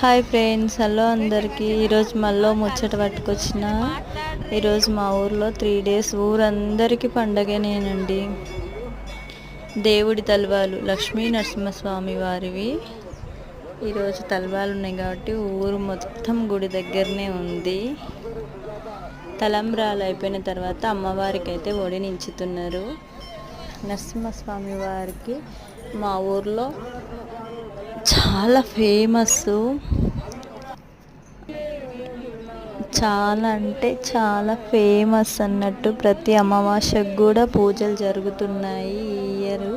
Hi friends, hello అందరికీ. ఈరోజు మళ్ళీ ముచ్చట పట్టుకొచ్చిన. ఈరోజు మా ఊర్లో 3 days ఊరందరికీ పండగనేనండి. దేవుడి తలవాలు లక్ష్మీ నరసింహస్వామి వారివి. ఈరోజు తలవాలు ఉన్నాయి కాబట్టి ఊరు మొత్తం గుడి దగ్గరనే ఉంది. తలంబ్రాలు అయిపోయిన తర్వాత అమ్మవారికి అయితే ఒడినించుతున్నారు. నరసింహస్వామి వారికి మా ఊర్లో చాలా ఫేమస్. చాలా అంటే చాలా ఫేమస్ అన్నట్టు ప్రతి అమావాస్యకు కూడా పూజలు జరుగుతున్నాయి ఈ ఇయర్.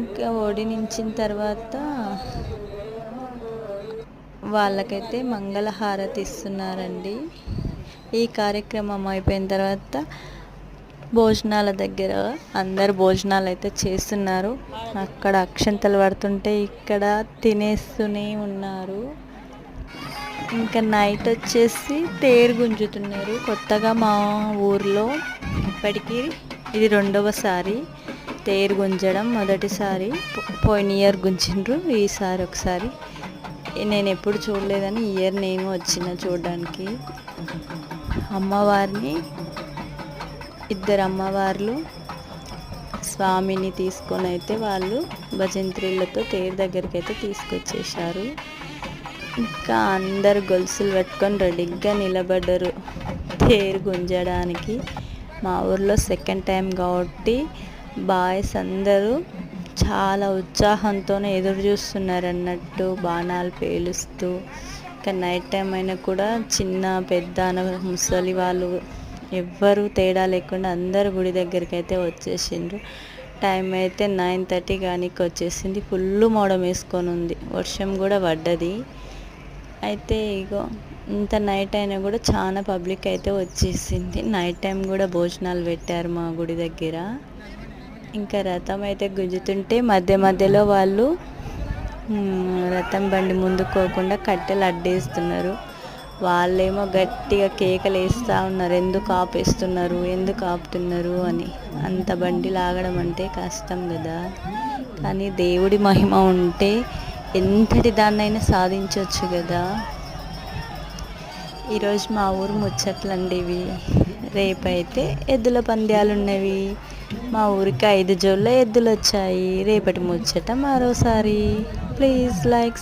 ఇంకా ఒడినించిన తర్వాత వాళ్ళకైతే మంగళహారతి ఇస్తున్నారండి. ఈ కార్యక్రమం అయిపోయిన తర్వాత భోజనాల దగ్గర అందరు భోజనాలు అయితే చేస్తున్నారు. అక్కడ అక్షంతలు పడుతుంటే ఇక్కడ తినేస్తూనే ఉన్నారు. ఇంకా నైట్ వచ్చేసి తేరు గుంజుతున్నారు. కొత్తగా మా ఊర్లో ఇప్పటికీ ఇది 2వసారి తేరు గుంజడం. మొదటిసారి పోయిన ఇయర్ గుంజిండ్రు, ఈసారి ఒకసారి. నేను ఎప్పుడు చూడలేదని ఇయర్ నేను వచ్చిన చూడడానికి. అమ్మవారిని 2 అమ్మవార్లు స్వామిని తీసుకొని అయితే వాళ్ళు భజంత్రీలతో తేరు దగ్గరికి అయితే తీసుకొచ్చేసారు. ఇంకా అందరు గొలుసులు పెట్టుకొని రెడీగా నిలబడ్డారు తేరు గుంజడానికి. మా ఊర్లో సెకండ్ టైం కాబట్టి బాయ్స్ అందరూ చాలా ఉత్సాహంతో ఎదురు చూస్తున్నారు అన్నట్టు, బాణాలు పేలుస్తూ. ఇంకా నైట్ టైం అయినా కూడా చిన్న పెద్ద ముసలి వాళ్ళు ఎవ్వరూ తేడా లేకుండా అందరు గుడి దగ్గరికి అయితే వచ్చేసిండ్రు. టైం అయితే 9:30 కానీకి వచ్చేసింది. ఫుల్ మోడం వేసుకొని ఉంది, వర్షం కూడా పడ్డది. అయితే ఇగో ఇంత నైట్ అయినా కూడా చాలా పబ్లిక్ అయితే వచ్చేసింది. నైట్ టైం కూడా భోజనాలు పెట్టారు మా గుడి దగ్గర. ఇంకా రథం అయితే గుంజుతుంటే మధ్య మధ్యలో వాళ్ళు రథం బండి ముందుకోకుండా కట్టెలు అడ్డేస్తున్నారు. వాళ్ళేమో గట్టిగా కేకలు వేస్తూ ఉన్నారు, ఎందుకు ఆపుతున్నారు అని. అంత బండి లాగడం అంటే కష్టం కదా. కానీ దేవుడి మహిమ ఉంటే ఎంతటి దాన్నైనా సాధించవచ్చు కదా. ఈరోజు మా ఊరు ముచ్చట్లండి ఇవి. రేపైతే ఎద్దుల పంద్యాలు ఉన్నవి. మా ఊరికి 5 జోళ్ళ ఎద్దులు వచ్చాయి. రేపటి ముచ్చట మరోసారి. Please like